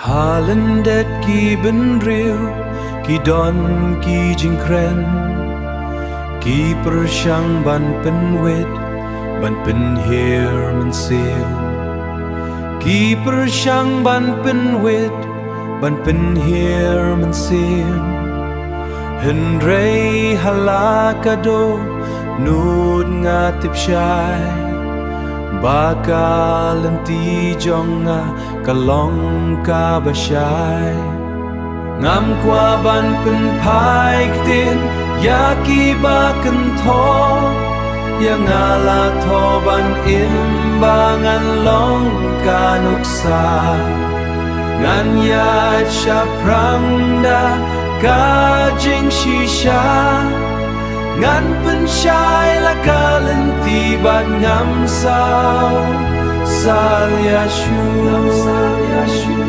Halendet ki benriu, ki don ki jingkren, ki persyang ban penwit, ban penhir mensil. Ki persyang ban penwit, ban penhir mensil. Hendrei halakado, nud ngatip syai. Bakal enti jonga kalong ka basyai. Ngam kwa ban pen pai ktin yaki baken tho. Yang ala tho ban imbangan long ka nuksa. Ngan ya chaprangda ka jing shisha. Ngan pensyai la kalenti bat ngam sao sal yashu ngam sal yashu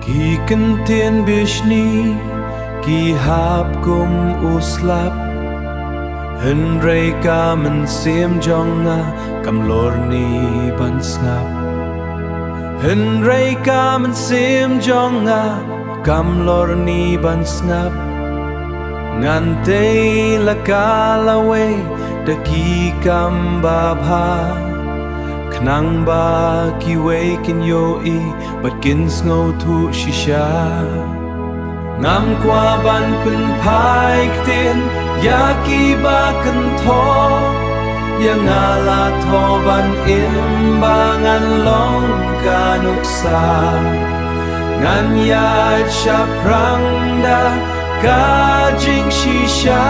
ki kentien bishni ki hap kum uslap henrei ka men sim jonga kam lorni ban snap henrei ka men sim jonga kam lorni ban snap ngante la kalawe de ki kam ba bha knang ba ki we kin yo I but kin snow tu shisha ngam kwa ban pen pai ktin ya ki ba kan tho yang ala tho ban imbangan long ka nuksa ngan ya chaprangda ka jing shisha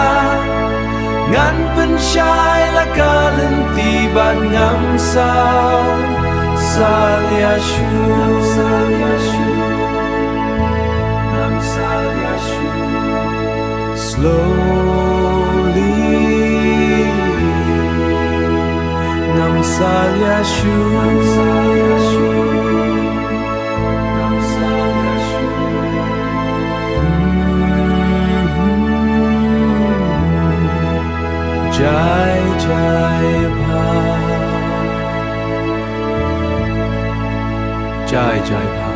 ngan pensyai la kalenti ban ngam sao sal yashu ngam sal yashu slowly ngam sal yashu Jai Jai Bha Jai Jai Bha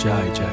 Jai Jai